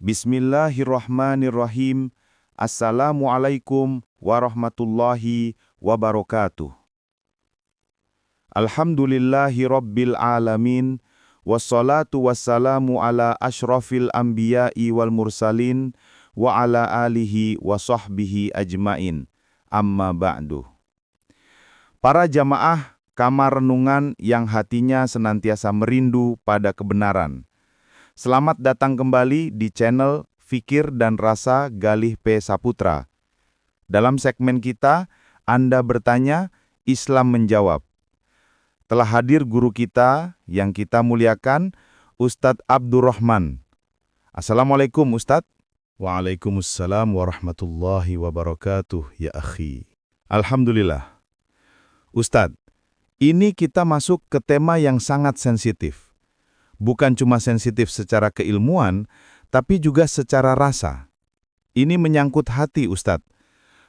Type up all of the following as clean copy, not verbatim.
Bismillahirrahmanirrahim. Assalamualaikum warahmatullahi wabarakatuh. Alhamdulillahi rabbil alamin. Wassalatu wassalamu ala ashrafil anbiya'i wal mursalin wa ala alihi wa sahbihi ajmain. Amma ba'du. Para jamaah kamar renungan yang hatinya senantiasa merindu pada kebenaran. Selamat datang kembali di channel Fikir dan Rasa Galih P. Saputra. Dalam segmen kita, Anda bertanya, Islam menjawab. Telah hadir guru kita yang kita muliakan, Ustadz Abdurrahman. Assalamualaikum Ustadz. Waalaikumsalam warahmatullahi wabarakatuh, ya akhi. Alhamdulillah. Ustadz, ini kita masuk ke tema yang sangat sensitif. Bukan cuma sensitif secara keilmuan, tapi juga secara rasa. Ini menyangkut hati, Ustadz.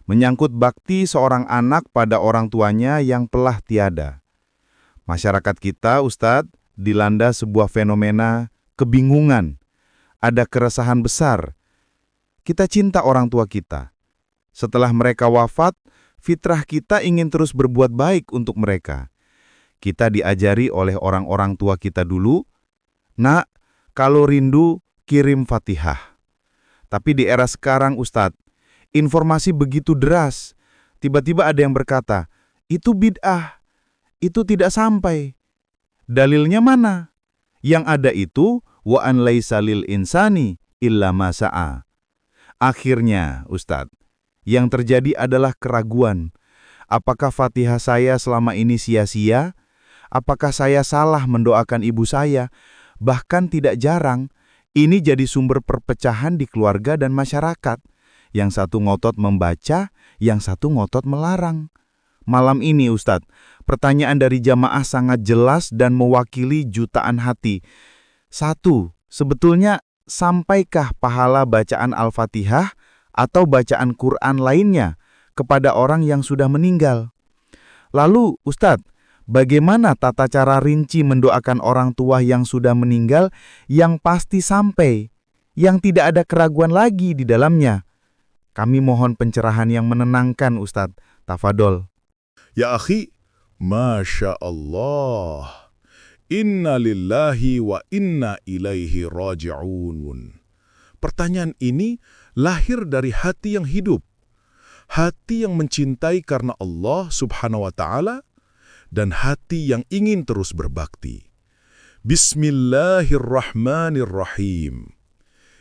Menyangkut bakti seorang anak pada orang tuanya yang telah tiada. Masyarakat kita, Ustadz, dilanda sebuah fenomena kebingungan. Ada keresahan besar. Kita cinta orang tua kita. Setelah mereka wafat, fitrah kita ingin terus berbuat baik untuk mereka. Kita diajari oleh orang-orang tua kita dulu, "Nak, kalau rindu, kirim Fatihah." Tapi di era sekarang, Ustadz, informasi begitu deras. Tiba-tiba ada yang berkata, itu bid'ah, itu tidak sampai. Dalilnya mana? Yang ada itu, wa an laisa lil insani illa ma sa'a. Akhirnya, Ustadz, yang terjadi adalah keraguan. Apakah Fatihah saya selama ini sia-sia? Apakah saya salah mendoakan ibu saya? Bahkan tidak jarang, ini jadi sumber perpecahan di keluarga dan masyarakat. Yang satu ngotot membaca, yang satu ngotot melarang. Malam ini Ustadz, pertanyaan dari jamaah sangat jelas dan mewakili jutaan hati. 1. Sebetulnya, sampaikah pahala bacaan Al-Fatihah atau bacaan Quran lainnya kepada orang yang sudah meninggal? Lalu, Ustadz, bagaimana tata cara rinci mendoakan orang tua yang sudah meninggal yang pasti sampai, yang tidak ada keraguan lagi di dalamnya? Kami mohon pencerahan yang menenangkan, Ustadz. Tafadol. Ya akhi, Masya Allah. Inna lillahi wa inna ilaihi raji'un. Pertanyaan ini lahir dari hati yang hidup. Hati yang mencintai karena Allah subhanahu wa ta'ala, dan hati yang ingin terus berbakti. Bismillahirrahmanirrahim.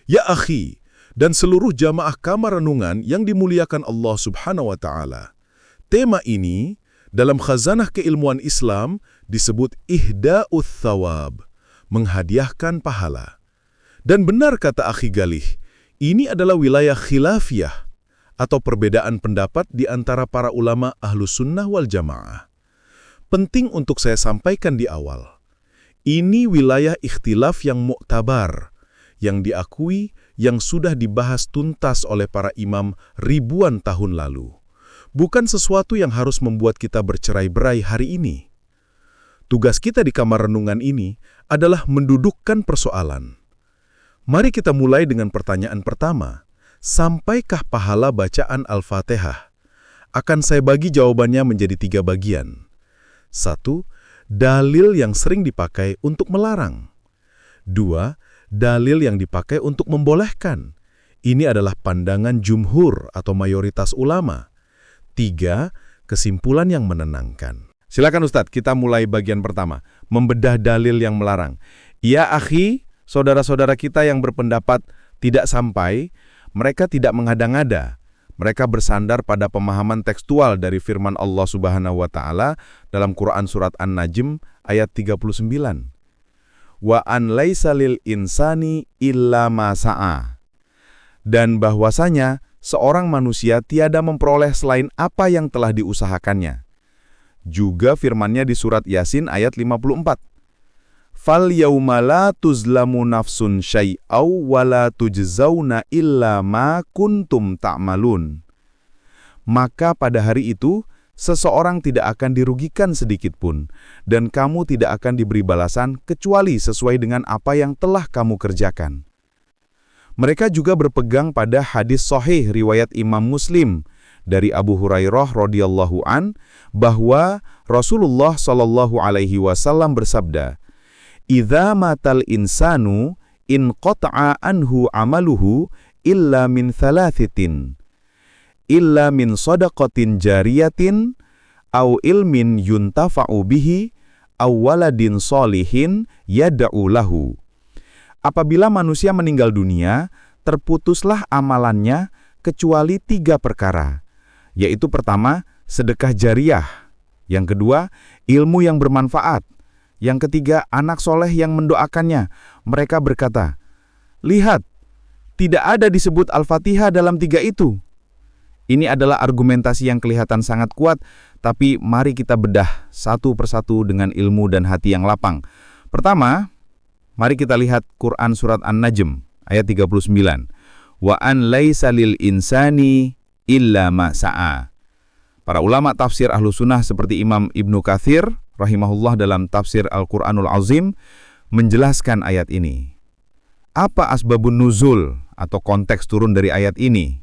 Ya akhi, dan seluruh jamaah kamar renungan yang dimuliakan Allah subhanahu wa ta'ala. Tema ini dalam khazanah keilmuan Islam disebut ihda'uth thawab, menghadiahkan pahala. Dan benar kata akhi Galih, ini adalah wilayah khilafiyah atau perbedaan pendapat di antara para ulama ahlus sunnah wal jamaah. Penting untuk saya sampaikan di awal. Ini wilayah ikhtilaf yang muktabar, yang diakui, yang sudah dibahas tuntas oleh para imam ribuan tahun lalu. Bukan sesuatu yang harus membuat kita bercerai-berai hari ini. Tugas kita di kamar renungan ini adalah mendudukkan persoalan. Mari kita mulai dengan pertanyaan pertama. Sampaikah pahala bacaan Al-Fatihah? Akan saya bagi jawabannya menjadi 3 bagian. 1. Dalil yang sering dipakai untuk melarang. 2. Dalil yang dipakai untuk membolehkan. Ini adalah pandangan jumhur atau mayoritas ulama. 3. Kesimpulan yang menenangkan. Silakan Ustadz, kita mulai bagian pertama. Membedah dalil yang melarang. Ya akhi, saudara-saudara kita yang berpendapat tidak sampai, mereka tidak mengada-ngada. Mereka bersandar pada pemahaman tekstual dari firman Allah Subhanahu wa Ta'ala dalam Quran Surat An-Najm ayat 39. Wa an laisa lil insani illa ma sa'a. Dan bahwasanya seorang manusia tiada memperoleh selain apa yang telah diusahakannya. Juga firmannya di Surat Yasin ayat 54. Fal yauma la tuzlamu nafsun syai'aw wa la tujzauna illa ma kuntum ta'malun. Maka pada hari itu, seseorang tidak akan dirugikan sedikit pun, dan kamu tidak akan diberi balasan kecuali sesuai dengan apa yang telah kamu kerjakan. Mereka juga berpegang pada hadis sahih riwayat Imam Muslim dari Abu Hurairah radhiyallahu an bahwa Rasulullah shallallahu alaihi wasallam bersabda, "Idza matal insanu in qata'a anhu amaluhu illa min thalathitin, illa min shadaqatin jariyatin, au ilmin yuntafa'u bihi, au waladin sholihin yad'u lahu." Apabila manusia meninggal dunia, terputuslah amalannya kecuali 3 perkara, yaitu pertama, sedekah jariyah, yang kedua, ilmu yang bermanfaat, yang ketiga, anak soleh yang mendoakannya. Mereka berkata, "Lihat, tidak ada disebut Al-Fatihah dalam 3 itu." Ini adalah argumentasi yang kelihatan sangat kuat, tapi mari kita bedah satu persatu dengan ilmu dan hati yang lapang. Pertama, mari kita lihat Quran Surat An-Najm, ayat 39. Wa an laisa lil insani illa ma sa'a. Para ulama tafsir Ahlus Sunnah seperti Imam Ibnu Katsir, rahimahullah dalam tafsir Al-Quranul Azim, menjelaskan ayat ini. Apa asbabun nuzul atau konteks turun dari ayat ini?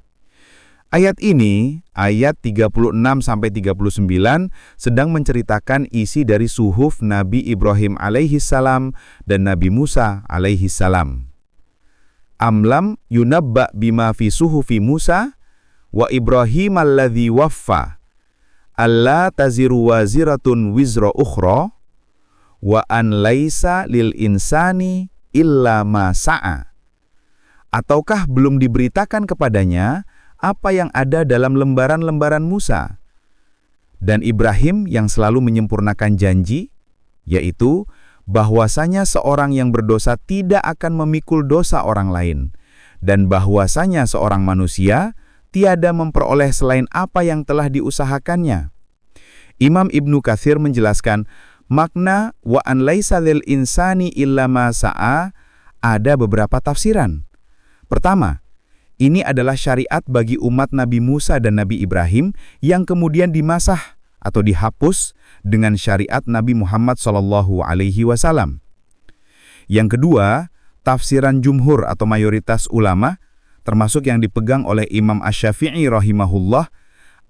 Ayat ini, ayat 36-39, sedang menceritakan isi dari suhuf Nabi Ibrahim alaihissalam dan Nabi Musa alaihissalam. Amlam yunabba bima fi suhufi Musa wa Ibrahim alladhi waffa alla taziru waziratun wizra ukhra wa an laisa lil insani illa ma sa'a. Ataukah belum diberitakan kepadanya apa yang ada dalam lembaran-lembaran Musa dan Ibrahim yang selalu menyempurnakan janji, yaitu bahwasanya seorang yang berdosa tidak akan memikul dosa orang lain, dan bahwasanya seorang manusia tiada memperoleh selain apa yang telah diusahakannya. Imam Ibnu Katsir menjelaskan, makna wa an laisa lil insani illa ma sa'a ada beberapa tafsiran. Pertama, ini adalah syariat bagi umat Nabi Musa dan Nabi Ibrahim yang kemudian dimasah atau dihapus dengan syariat Nabi Muhammad SAW. Yang kedua, tafsiran jumhur atau mayoritas ulama, termasuk yang dipegang oleh Imam Asy-Syafi'i rahimahullah,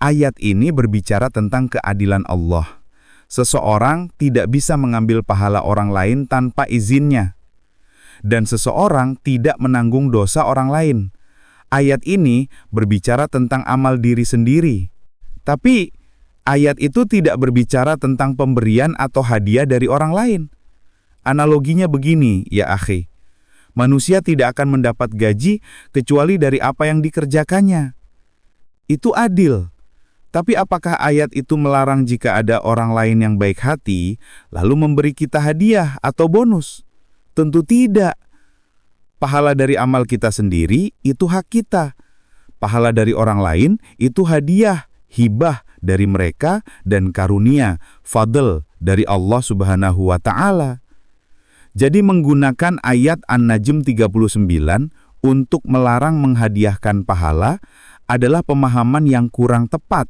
ayat ini berbicara tentang keadilan Allah. Seseorang tidak bisa mengambil pahala orang lain tanpa izinnya, dan seseorang tidak menanggung dosa orang lain. Ayat ini berbicara tentang amal diri sendiri. Tapi ayat itu tidak berbicara tentang pemberian atau hadiah dari orang lain. Analoginya begini, ya akhi. Manusia tidak akan mendapat gaji kecuali dari apa yang dikerjakannya. Itu adil. Tapi apakah ayat itu melarang jika ada orang lain yang baik hati, lalu memberi kita hadiah atau bonus? Tentu tidak. Pahala dari amal kita sendiri itu hak kita. Pahala dari orang lain itu hadiah, hibah dari mereka dan karunia, fadl dari Allah Subhanahu wa Ta'ala. Jadi menggunakan ayat An-Najm 39 untuk melarang menghadiahkan pahala adalah pemahaman yang kurang tepat,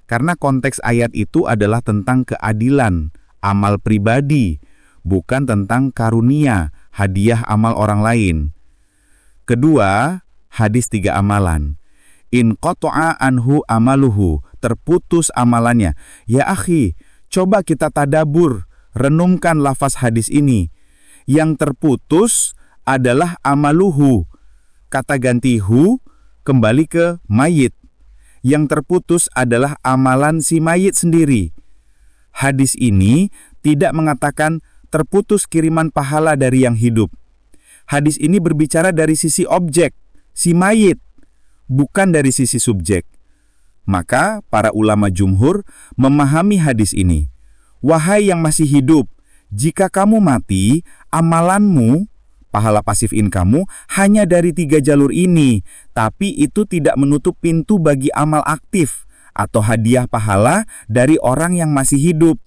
karena konteks ayat itu adalah tentang keadilan, amal pribadi, bukan tentang karunia, hadiah amal orang lain. Kedua, hadis 3 amalan. In qata'a anhu amaluhu, terputus amalannya. Ya akhi, coba kita tadabur, renungkan lafaz hadis ini. Yang terputus adalah amaluhu. Kata ganti hu, kembali ke mayit. Yang terputus adalah amalan si mayit sendiri. Hadis ini tidak mengatakan terputus kiriman pahala dari yang hidup. Hadis ini berbicara dari sisi objek, si mayit, bukan dari sisi subjek. Maka para ulama jumhur memahami hadis ini. Wahai yang masih hidup, jika kamu mati, amalanmu, pahala pasif kamu, hanya dari 3 jalur ini, tapi itu tidak menutup pintu bagi amal aktif atau hadiah pahala dari orang yang masih hidup.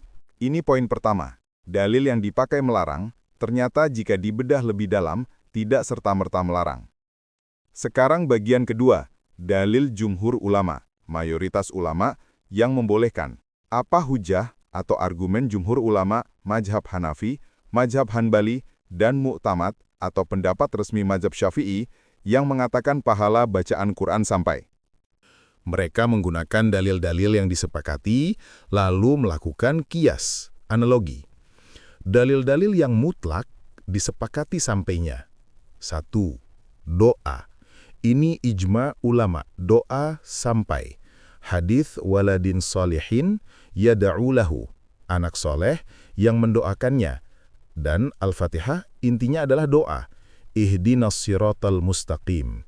Ini poin pertama. Dalil yang dipakai melarang, ternyata jika dibedah lebih dalam, tidak serta-merta melarang. Sekarang bagian kedua, dalil jumhur ulama, mayoritas ulama yang membolehkan. Apa hujah atau argumen jumhur ulama mazhab Hanafi, mazhab Hanbali, dan Mu'tamad atau pendapat resmi mazhab Syafi'i yang mengatakan pahala bacaan Quran sampai? Mereka menggunakan dalil-dalil yang disepakati, lalu melakukan kias, analogi. Dalil-dalil yang mutlak disepakati sampainya. 1. Doa. Ini ijma ulama, doa sampai. Hadits waladin solihin yada'u lahu, anak soleh yang mendoakannya. Dan Al-Fatihah intinya adalah doa. Ihdinas siratal mustaqim.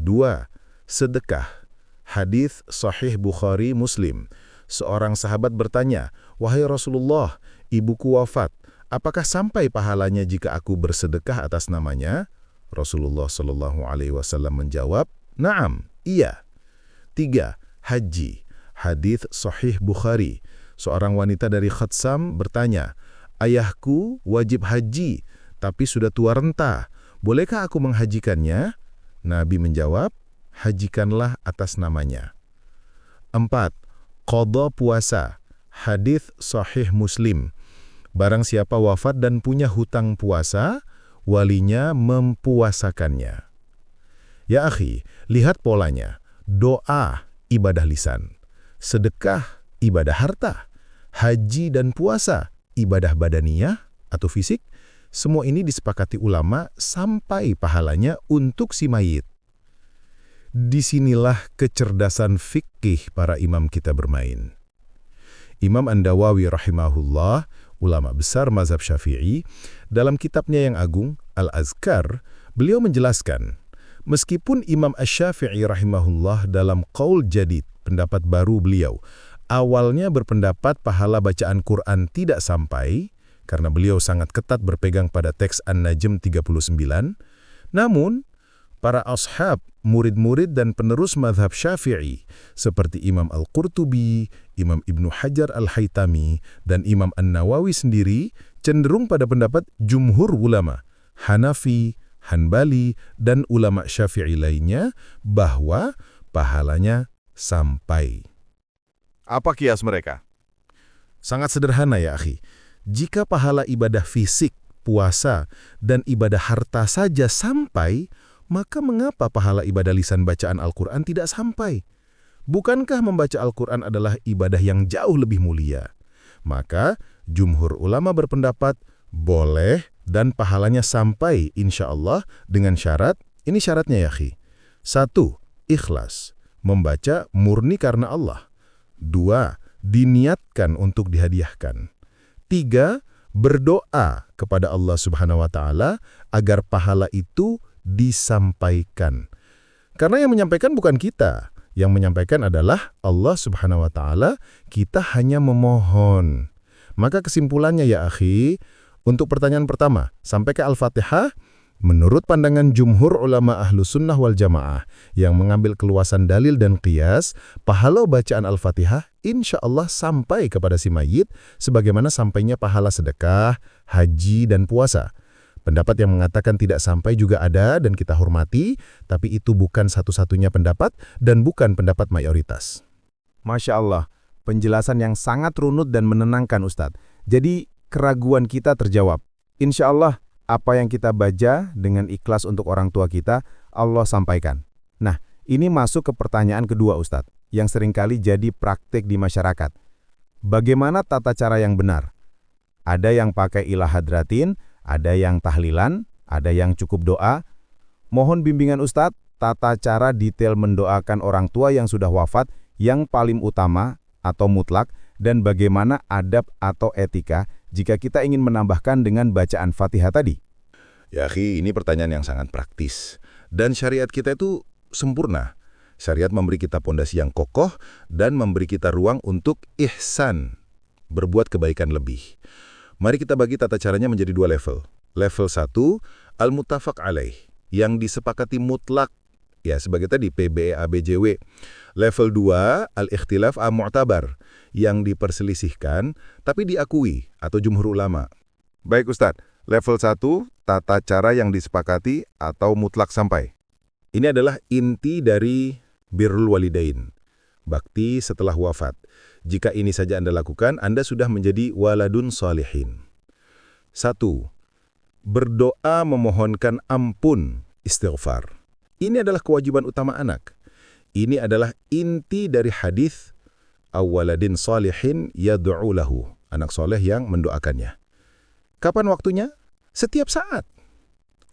2. Sedekah. Hadits Sahih Bukhari Muslim. Seorang sahabat bertanya, "Wahai Rasulullah, ibuku wafat. Apakah sampai pahalanya jika aku bersedekah atas namanya?" Rasulullah Shallallahu Alaihi Wasallam menjawab, "Naam, iya." 3. Haji. Hadits Sahih Bukhari. Seorang wanita dari Khatsam bertanya, "Ayahku wajib haji, tapi sudah tua renta. Bolehkah aku menghajikannya?" Nabi menjawab, "Hajikanlah atas namanya." 4. Qadha puasa. Hadits Sahih Muslim. Barang siapa wafat dan punya hutang puasa, walinya mempuasakannya. Ya akhi, lihat polanya. Doa, ibadah lisan. Sedekah, ibadah harta. Haji dan puasa, ibadah badaniyah atau fisik. Semua ini disepakati ulama sampai pahalanya untuk si mayit. Disinilah kecerdasan fikih para imam kita bermain. Imam An-Nawawi rahimahullah, ulama besar mazhab Syafi'i, dalam kitabnya yang agung, Al-Azkar, beliau menjelaskan, meskipun Imam Asy-Syafi'i rahimahullah dalam qaul jadid, pendapat baru beliau, awalnya berpendapat pahala bacaan Quran tidak sampai, karena beliau sangat ketat berpegang pada teks An-Najm 39, namun para ashab, murid-murid dan penerus mazhab Syafi'i seperti Imam Al-Qurtubi, Imam Ibnu Hajar Al-Haytami, dan Imam An-Nawawi sendiri cenderung pada pendapat jumhur ulama, Hanafi, Hanbali, dan ulama Syafi'i lainnya bahwa pahalanya sampai. Apa kias mereka? Sangat sederhana ya akhi. Jika pahala ibadah fisik, puasa, dan ibadah harta saja sampai, maka mengapa pahala ibadah lisan bacaan Al-Quran tidak sampai? Bukankah membaca Al-Quran adalah ibadah yang jauh lebih mulia? Maka, jumhur ulama berpendapat, boleh dan pahalanya sampai insya Allah dengan syarat, ini syaratnya ya akhi. 1. Ikhlas, membaca murni karena Allah. 2. Diniatkan untuk dihadiahkan. 3. Berdoa kepada Allah Subhanahu wa Ta'ala agar pahala itu disampaikan. Karena yang menyampaikan bukan kita, yang menyampaikan adalah Allah Subhanahu wa Ta'ala, kita hanya memohon. Maka kesimpulannya ya akhi, untuk pertanyaan pertama, sampai ke Al-Fatihah, menurut pandangan jumhur ulama Ahlus Sunnah wal Jamaah yang mengambil keluasan dalil dan qiyas, pahala bacaan Al-Fatihah insya Allah sampai kepada si mayit, sebagaimana sampainya pahala sedekah, haji, dan puasa. Pendapat yang mengatakan tidak sampai juga ada dan kita hormati, tapi itu bukan satu-satunya pendapat dan bukan pendapat mayoritas. Masya Allah, penjelasan yang sangat runut dan menenangkan Ustadz. Jadi keraguan kita terjawab. Insya Allah, apa yang kita baca dengan ikhlas untuk orang tua kita, Allah sampaikan. Nah, ini masuk ke pertanyaan kedua Ustadz, yang seringkali jadi praktik di masyarakat. Bagaimana tata cara yang benar? Ada yang pakai ilah hadratin, ada yang tahlilan, ada yang cukup doa. Mohon bimbingan Ustadz, tata cara detail mendoakan orang tua yang sudah wafat yang paling utama atau mutlak, dan bagaimana adab atau etika jika kita ingin menambahkan dengan bacaan Fatihah tadi. Ya akhi, ini pertanyaan yang sangat praktis. Dan syariat kita itu sempurna. Syariat memberi kita pondasi yang kokoh dan memberi kita ruang untuk ihsan, berbuat kebaikan lebih. Mari kita bagi tata caranya menjadi dua level. Level 1, al-muttafaq alaih, yang disepakati mutlak, ya sebagai tadi PBABJW. Level 2, al-ikhtilaf a-mu'tabar, yang diperselisihkan tapi diakui atau jumhur ulama. Baik Ustadz, level 1, tata cara yang disepakati atau mutlak sampai. Ini adalah inti dari birrul walidain, bakti setelah wafat. Jika ini saja Anda lakukan, Anda sudah menjadi waladun salihin. 1. Berdoa memohonkan ampun, istighfar. Ini adalah kewajiban utama anak. Ini adalah inti dari hadis awwaladin salihin yad'u lahu. Anak soleh yang mendoakannya. Kapan waktunya? Setiap saat.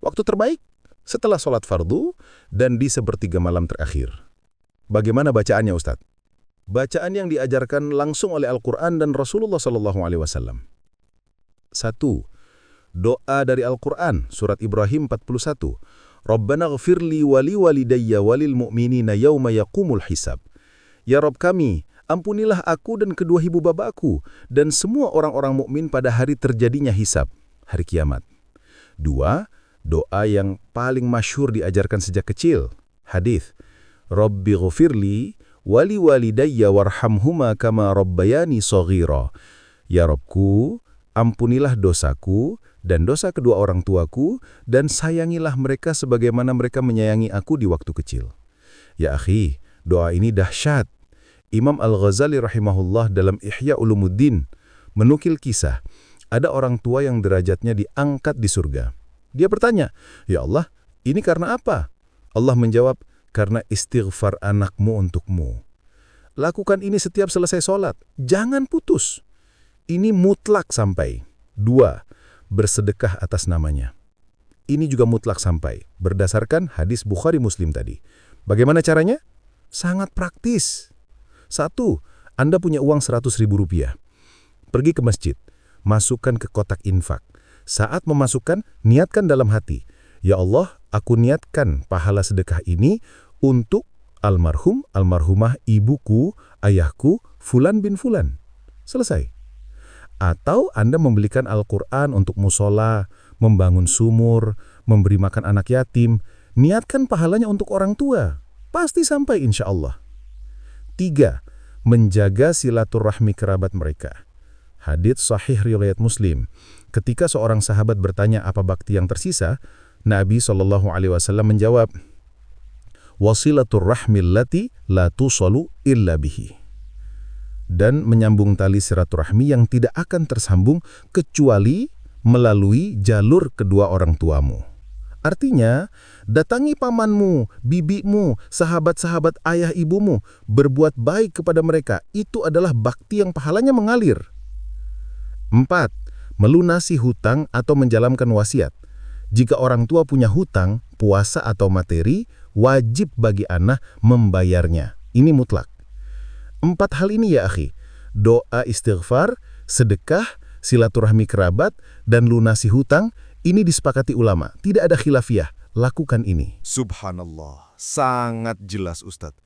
Waktu terbaik setelah sholat fardu dan di sepertiga malam terakhir. Bagaimana bacaannya, Ustaz? Bacaan yang diajarkan langsung oleh Al-Quran dan Rasulullah SAW. 1. Doa dari Al-Quran, surat Ibrahim 41. Rabbana ghfirli wali walidayya walil mu'minina yawma yaqumul hisab. Ya Rabb kami, ampunilah aku dan kedua ibu bapakku dan semua orang-orang mukmin pada hari terjadinya hisab, hari kiamat. 2. Doa yang paling masyhur diajarkan sejak kecil. Hadis, Rabbi ghfirli wali walidayya warhamhuma kama rabbayani shaghira. Ya Rabbku, ampunilah dosaku dan dosa kedua orang tuaku dan sayangilah mereka sebagaimana mereka menyayangi aku di waktu kecil. Ya akhi, doa ini dahsyat. Imam Al-Ghazali rahimahullah dalam Ihya Ulumuddin menukil kisah ada orang tua yang derajatnya diangkat di surga. Dia bertanya, "Ya Allah, ini karena apa?" Allah menjawab, "Karena istighfar anakmu untukmu. Lakukan ini setiap selesai sholat. Jangan putus. Ini mutlak sampai." 2. Bersedekah atas namanya. Ini juga mutlak sampai, berdasarkan hadis Bukhari Muslim tadi. Bagaimana caranya? Sangat praktis. 1. Anda punya uang 100.000 rupiah. Pergi ke masjid, masukkan ke kotak infak. Saat memasukkan, niatkan dalam hati, "Ya Allah, aku niatkan pahala sedekah ini untuk almarhum, almarhumah ibuku, ayahku, Fulan bin Fulan." Selesai. Atau Anda membelikan Al-Quran untuk musola, membangun sumur, memberi makan anak yatim, niatkan pahalanya untuk orang tua. Pasti sampai insya Allah. 3. Menjaga silaturahmi kerabat mereka. Hadits sahih riwayat Muslim. Ketika seorang sahabat bertanya apa bakti yang tersisa, Nabi SAW menjawab, "Wasilaturrahmi allati la tusalu illa bihi." Dan menyambung tali silaturahmi yang tidak akan tersambung kecuali melalui jalur kedua orang tuamu. Artinya, datangi pamanmu, bibimu, sahabat-sahabat ayah ibumu, berbuat baik kepada mereka. Itu adalah bakti yang pahalanya mengalir. 4. Melunasi hutang atau menjalankan wasiat. Jika orang tua punya hutang, puasa atau materi, wajib bagi anak membayarnya. Ini mutlak. 4 hal ini ya akhi, doa istighfar, sedekah, silaturahmi kerabat, dan lunasi hutang, ini disepakati ulama. Tidak ada khilafiyah, lakukan ini. Subhanallah, sangat jelas Ustadz.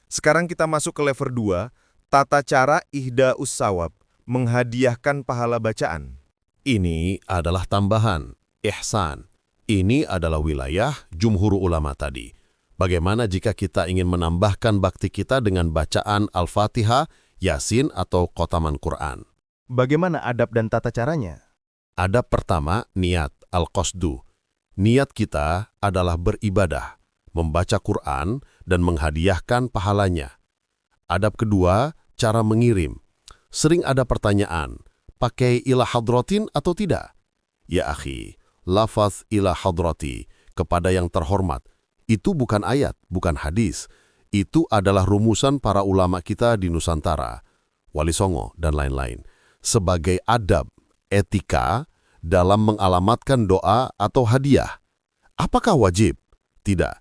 Sekarang kita masuk ke level 2, tata cara ihda'us sawab, menghadiahkan pahala bacaan. Ini adalah tambahan, ihsan. Ini adalah wilayah jumhur ulama tadi. Bagaimana jika kita ingin menambahkan bakti kita dengan bacaan Al-Fatihah, Yasin, atau khotaman Quran? Bagaimana adab dan tata caranya? Adab pertama, niat, al-qasdu. Niat kita adalah beribadah, membaca Quran, dan menghadiahkan pahalanya. Adab kedua, cara mengirim. Sering ada pertanyaan, pakai ila hadratin atau tidak? Ya akhi, lafaz ila hadrati, kepada yang terhormat, itu bukan ayat, bukan hadis. Itu adalah rumusan para ulama kita di Nusantara, Wali Songo, dan lain-lain. Sebagai adab, etika, dalam mengalamatkan doa atau hadiah. Apakah wajib? Tidak.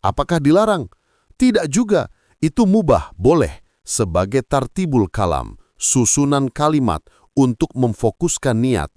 Apakah dilarang? Tidak juga. Itu mubah, boleh. Sebagai tartibul kalam, susunan kalimat untuk memfokuskan niat.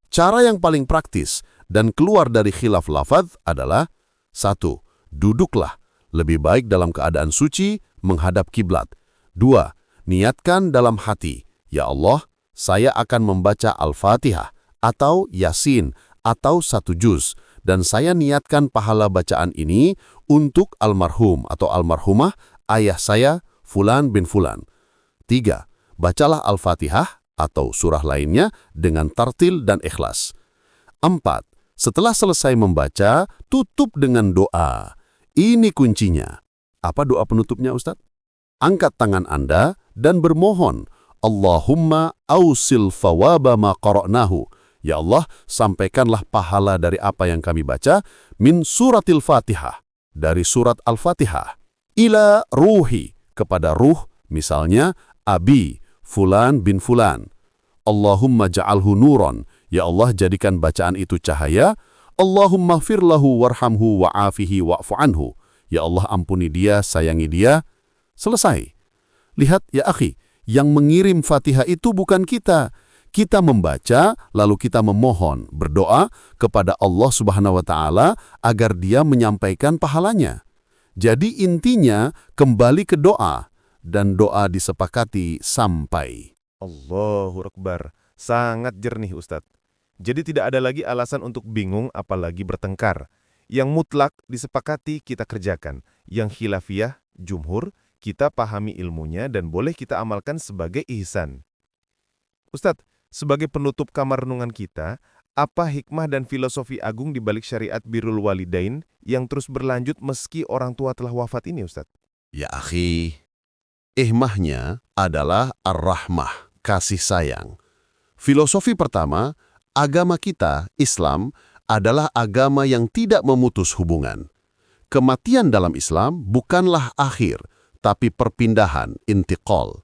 Cara yang paling praktis dan keluar dari khilaf lafaz adalah 1. Duduklah, lebih baik dalam keadaan suci, menghadap kiblat. 2. Niatkan dalam hati, ya Allah, saya akan membaca Al-Fatihah, atau Yasin, atau 1 juz, dan saya niatkan pahala bacaan ini untuk almarhum atau almarhumah ayah saya, Fulan bin Fulan. 3. Bacalah Al-Fatihah atau surah lainnya dengan tartil dan ikhlas. 4. Setelah selesai membaca, tutup dengan doa. Ini kuncinya. Apa doa penutupnya, Ustaz? Angkat tangan Anda dan bermohon, Allahumma ausil fawaba ma qara'nahu. Ya Allah, sampaikanlah pahala dari apa yang kami baca min suratil Fatihah. dari surat Al-Fatihah. Ila ruhi, kepada ruh, misalnya abi, fulan bin fulan. Allahumma ja'alhu nuron, ya Allah jadikan bacaan itu cahaya. Allahumma firlahu warhamhu wa'afihi wa'fu anhu. Ya Allah ampuni dia, sayangi dia. Selesai. Lihat ya akhi, yang mengirim Fatihah itu bukan kita. Kita membaca, lalu kita memohon, berdoa kepada Allah Subhanahu wa Ta'ala agar Dia menyampaikan pahalanya. Jadi intinya kembali ke doa, dan doa disepakati sampai. Allahu Akbar. Sangat jernih, Ustadz. Jadi tidak ada lagi alasan untuk bingung apalagi bertengkar. Yang mutlak disepakati kita kerjakan. Yang khilafiyah, jumhur, kita pahami ilmunya dan boleh kita amalkan sebagai ihsan. Ustadz, sebagai penutup kamar renungan kita, apa hikmah dan filosofi agung di balik syariat birrul walidain yang terus berlanjut meski orang tua telah wafat ini, Ustadz? Ya akhi, hikmahnya adalah ar-rahmah, kasih sayang. Filosofi pertama, agama kita, Islam, adalah agama yang tidak memutus hubungan. Kematian dalam Islam bukanlah akhir, tapi perpindahan, intiqal.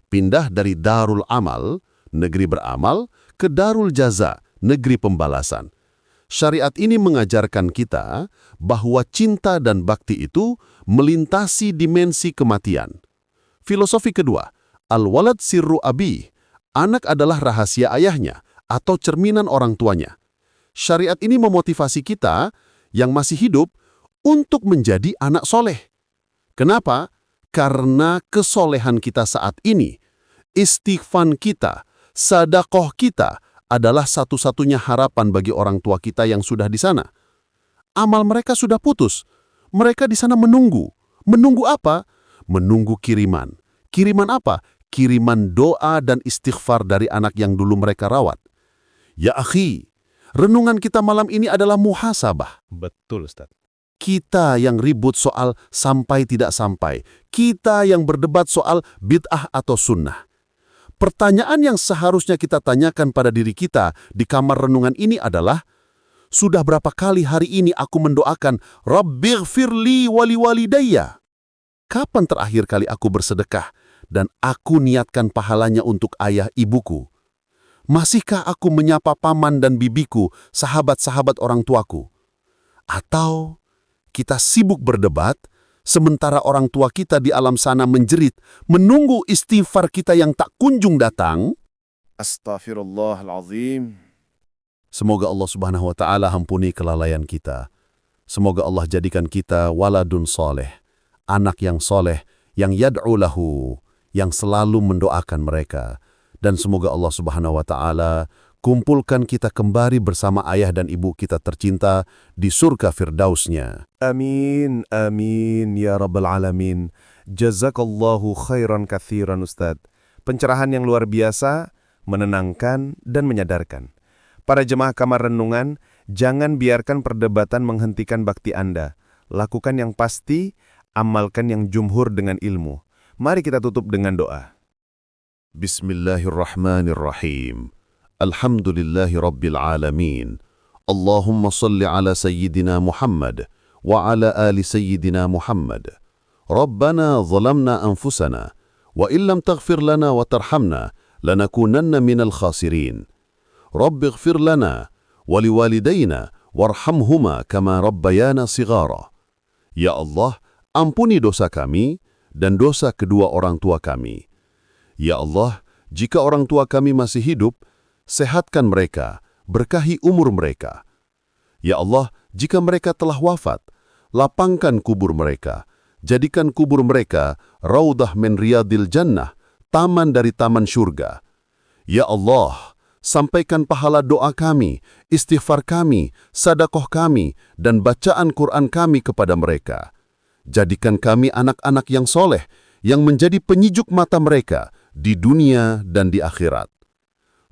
Pindah dari darul amal, negeri beramal, ke darul jaza, negeri pembalasan. Syariat ini mengajarkan kita bahwa cinta dan bakti itu melintasi dimensi kematian. Filosofi kedua, al-walad sirru abi, anak adalah rahasia ayahnya atau cerminan orang tuanya. Syariat ini memotivasi kita yang masih hidup untuk menjadi anak soleh. Kenapa? Karena kesolehan kita saat ini, istighfar kita, sedekah kita adalah satu-satunya harapan bagi orang tua kita yang sudah di sana. Amal mereka sudah putus. Mereka di sana menunggu. Menunggu apa? Menunggu kiriman. Kiriman apa? Kiriman doa dan istighfar dari anak yang dulu mereka rawat. Ya akhi, renungan kita malam ini adalah muhasabah. Betul, Ustadz. Kita yang ribut soal sampai tidak sampai. Kita yang berdebat soal bid'ah atau sunnah. Pertanyaan yang seharusnya kita tanyakan pada diri kita di kamar renungan ini adalah, sudah berapa kali hari ini aku mendoakan, Rabbighfirli wali walidayya? Kapan terakhir kali aku bersedekah dan aku niatkan pahalanya untuk ayah ibuku? Masihkah aku menyapa paman dan bibiku, sahabat-sahabat orang tuaku? Atau kita sibuk berdebat, sementara orang tua kita di alam sana menjerit, menunggu istighfar kita yang tak kunjung datang? Astaghfirullahalazim. Semoga Allah Subhanahu wa Ta'ala ampuni kelalaian kita. Semoga Allah jadikan kita waladun soleh, anak yang soleh, yang yad'u lahu, yang selalu mendoakan mereka. Dan semoga Allah Subhanahu wa Ta'ala kumpulkan kita kembali bersama ayah dan ibu kita tercinta di surga Firdausnya. Amin, amin, ya Rabbal Alamin. Jazakallahu khairan kathiran, Ustadz. Pencerahan yang luar biasa, menenangkan, dan menyadarkan. Para jemaah kamar renungan, jangan biarkan perdebatan menghentikan bakti Anda. Lakukan yang pasti, amalkan yang jumhur dengan ilmu. Mari kita tutup dengan doa. Bismillahirrahmanirrahim. Alhamdulillahi Rabbil Alamin. Allahumma salli ala Sayyidina Muhammad wa ala ali Sayyidina Muhammad. Rabbana zalamna anfusana wa illam taghfir lana wa tarhamna lanakunanna minal khasirin. Rabbi ighfir lana wa liwalidayna warhamhuma kama rabbayana sighara. Ya Allah, ampuni dosa kami dan dosa kedua orang tua kami. Ya Allah, jika orang tua kami masih hidup, sehatkan mereka, berkahi umur mereka. Ya Allah, jika mereka telah wafat, lapangkan kubur mereka, jadikan kubur mereka raudah min riyadil jannah, taman dari taman syurga. Ya Allah, sampaikan pahala doa kami, istighfar kami, sedekah kami, dan bacaan Quran kami kepada mereka. Jadikan kami anak-anak yang soleh, yang menjadi penyijuk mata mereka di dunia dan di akhirat.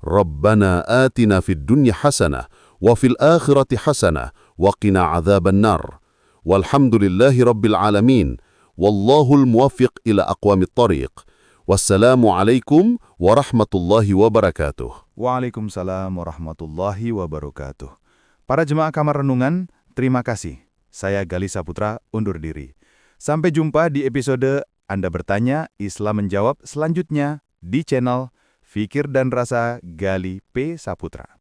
Rabbana atina fid dunya hasanah wa fil akhirati hasanah wa qina adzaban nar. Walhamdulillahi rabbil alamin. Wallahul muwaffiq ila aqwamit thariq. Wassalamualaikum warahmatullahi wabarakatuh. Waalaikumsalam warahmatullahi wabarakatuh. Para jemaah kamar renungan, terima kasih. Saya Gali Saputra undur diri. Sampai jumpa di episode Anda Bertanya, Islam Menjawab selanjutnya di channel Fikir dan Rasa Gali P. Saputra.